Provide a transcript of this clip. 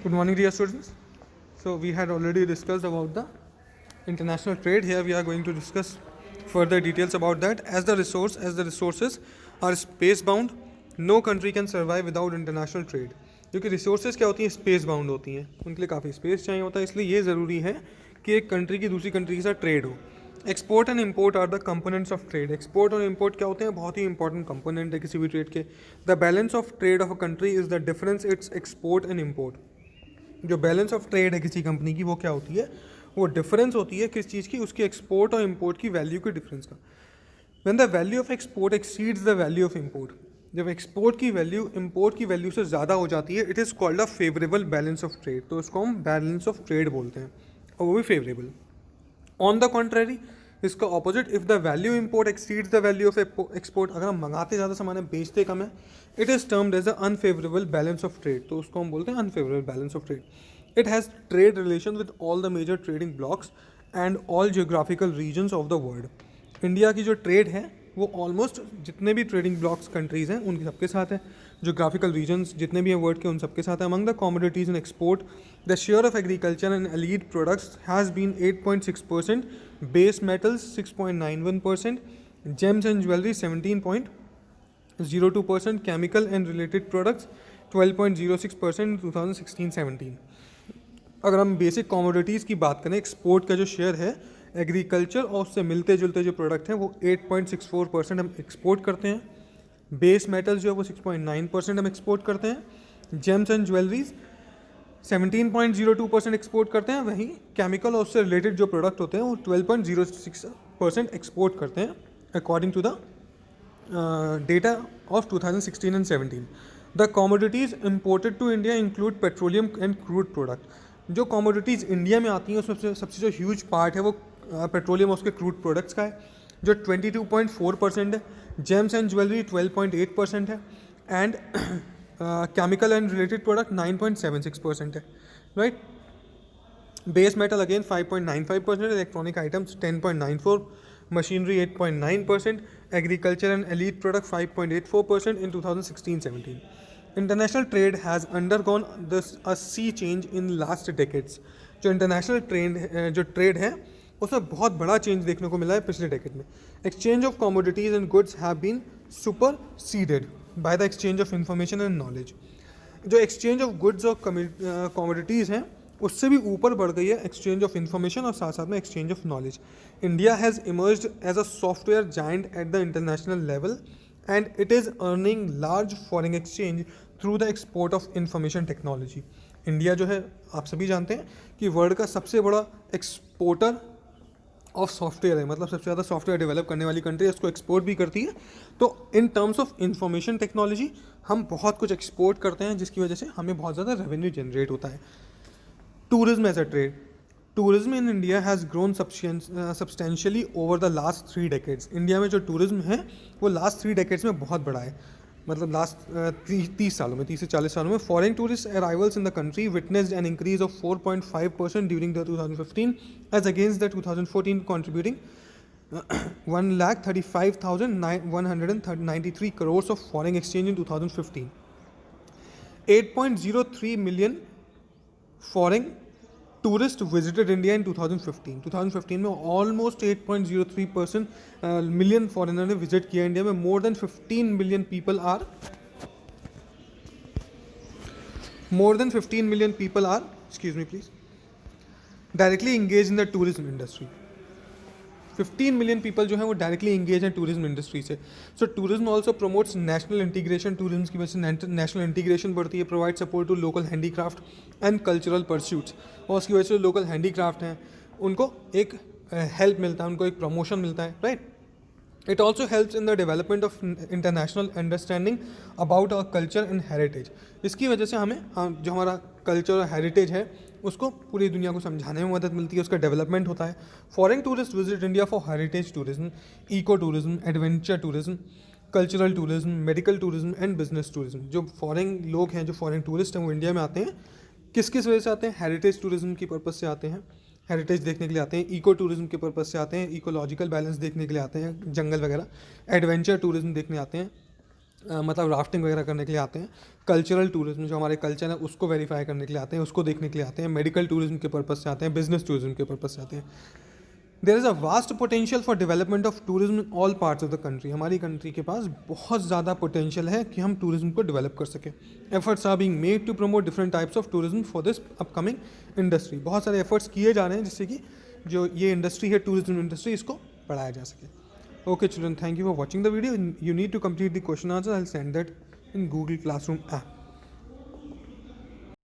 Good morning, dear students. So we had already discussed about the international trade. Here we are going to discuss further details about that. As the resources are space bound, no country can survive without international trade. क्योंकि resources क्या होती हैं, space bound होती हैं, उनके लिए काफ़ी space चाहिए होता है, इसलिए ये ज़रूरी है कि एक कंट्री की दूसरी कंट्री के साथ ट्रेड हो. Export and import are the components of trade. Export और इम्पोर्ट क्या होते हैं, बहुत ही इंपॉर्टेंट कंपोनेंट है किसी भी ट्रेड के. The balance of trade of a country is the difference it's export and import. जो बैलेंस ऑफ ट्रेड है किसी कंपनी की, वो क्या होती है, वो डिफरेंस होती है किस चीज़ की, उसकी एक्सपोर्ट और इम्पोर्ट की वैल्यू के डिफरेंस का. When the value of export exceeds the value of import, जब एक्सपोर्ट की वैल्यू इम्पोर्ट की वैल्यू से ज़्यादा हो जाती है, it is called a favourable balance of trade. तो उसको हम बैलेंस ऑफ ट्रेड बोलते हैं, और वो भी फेवरेबल. ऑन द कॉन्ट्रेरी, इसका opposite, if the value import exceeds the value of export, अगर हम मंगाते ज़्यादा सामान है, बेचते कम है, it is termed as a unfavourable balance of trade. तो उसको हम बोलते हैं unfavourable balance of trade. It has trade relation with all the major trading blocs and all geographical regions of the world. India की जो trade है वो almost जितने भी ट्रेडिंग ब्लॉक्स कंट्रीज़ हैं उनके सबके साथ है. जोग्राफिकल रीजन्स जितने भी हैं वर्ल्ड के, उन सबके साथ है. Among the commodities in export, the share of agriculture and allied products has been 8.6%, base metals 6.91%, gems and jewellery 17.02%, chemical and related products 12.06% in 2016-17. अगर हम बेसिक कॉमोडिटीज़ की बात करें, एक्सपोर्ट का जो शेयर है एग्रीकल्चर और उससे मिलते जुलते जो प्रोडक्ट हैं वो 8.64% हम एक्सपोर्ट करते हैं. बेस मेटल्स जो है वो 6.9% हम एक्सपोर्ट करते हैं. जेम्स एंड ज्वेलरीज 17.02% एक्सपोर्ट करते हैं. वहीं केमिकल और उससे रिलेटेड जो प्रोडक्ट होते हैं वो 12.06% एक्सपोर्ट करते हैं, according to the data of 2016 and 17. The commodities imported to India include petroleum and crude product. जो कॉमोडिटीज़ इंडिया में आती हैं उसमें सबसे जो ह्यूज पार्ट है वो पेट्रोलियम और उसके क्रूड प्रोडक्ट्स का है, जो 22.4% है. जेम्स एंड ज्वेलरी 12.8% है. And chemical and related product 9.76% है. Right. Base metal again 5.95%, electronic items 10.94%, machinery 8.9%, agriculture and allied product 5.84% in 2016-17. International trade has undergone a sea change in last decades. जो international जो trade है उसमें बहुत बड़ा change देखने को मिला है पिछले डेकेड में. Exchange of commodities and goods have been superseded by the exchange of information and knowledge. जो एक्सचेंज ऑफ गुड्स और कमोडिटीज़ हैं उससे भी ऊपर बढ़ गई है एक्सचेंज ऑफ इंफॉर्मेशन और साथ साथ में exchange of knowledge. India has emerged as a software giant at the international level and it is earning large foreign exchange through the export of information technology. India जो है आप सभी जानते हैं कि वर्ल्ड का सबसे बड़ा एक्सपोर्टर ऑफ सॉफ्टवेयर है, मतलब सबसे ज़्यादा सॉफ्टवेयर डेवलप करने वाली कंट्री है, उसको एक्सपोर्ट भी करती है. तो in terms of information technology हम बहुत कुछ एक्सपोर्ट करते हैं, जिसकी वजह से हमें बहुत ज़्यादा रेवेन्यू जनरेट होता है. Tourism as a trade. Tourism in India has grown substantially over the last 3 decades. India में जो टूरिज्म है वो लास्ट 3 डेकेड्स में बहुत बड़ा है, मतलब लास्ट 30 सालों में, 30 से 40 सालों में. Foreign tourist arrivals in the country witnessed an increase of 4.5% during the 2015 as against the 2014, contributing 1,35,193 crores of foreign exchange in 2015. 8.03 million foreign tourists visited India in 2015. 2015 में ऑलमोस्ट 8.03% मिलियन फॉरेनर ने visit किया India में. More than 15 million people are excuse me please directly engage in the tourism industry. 15 million people जो है वो directly engage हैं tourism industry से. So tourism also promotes national integration. Tourism की वजह से नेशनल इंटीग्रेशन बढ़ती है. Provide support to local handicraft and cultural pursuits. और उसकी वजह से लोकल हैंडीक्राफ्ट हैं उनको एक हेल्प मिलता है, उनको एक प्रमोशन मिलता है. Right. It also helps in the development of international understanding about our culture and heritage. इसकी वजह से हमें जो हमारा कल्चर और हेरिटेज है उसको पूरी दुनिया को समझाने में मदद मिलती है, उसका डेवलपमेंट होता है. Foreign tourist visit India for heritage tourism, eco tourism, adventure tourism, cultural tourism, medical tourism and business tourism. जो फॉरेन लोग हैं, जो फॉरेन टूरिस्ट हैं, वो इंडिया में आते हैं किस किस वजह से आते हैं? हेरिटेज टूरिज्म की पर्पज़ से आते हैं, हेरिटेज देखने के लिए आते हैं. इको टूरिज्म के पर्पज़ से आते हैं, इकोलॉजिकल बैलेंस देखने के लिए आते हैं, जंगल वगैरह. एडवेंचर टूरिज्म देखने आते हैं. मतलब राफ्टिंग वगैरह करने के लिए आते हैं, कल्चरल टूरिज्म जो हमारे कल्चर है उसको वेरीफाई करने के लिए आते हैं, उसको देखने के लिए आते हैं, मेडिकल टूरिज्म के पर्पज़ से आते हैं, बिजनेस टूरिज्म के पर्पज़ से आते हैं। There is a vast potential for development of tourism in all parts of the country. हमारी कंट्री के पास बहुत ज़्यादा पोटेंशियल है कि हम टूरिज्म को डेवलप कर सकें। Efforts are being made to promote different types of tourism for this upcoming industry. बहुत सारे एफर्ट्स किए जा रहे हैं जिससे कि जो ये इंडस्ट्री है टूरिज्म इंडस्ट्री इसको बढ़ाया जा सके। Okay children, thank you for watching the video. You need to complete the question answer. I'll send that in Google Classroom app.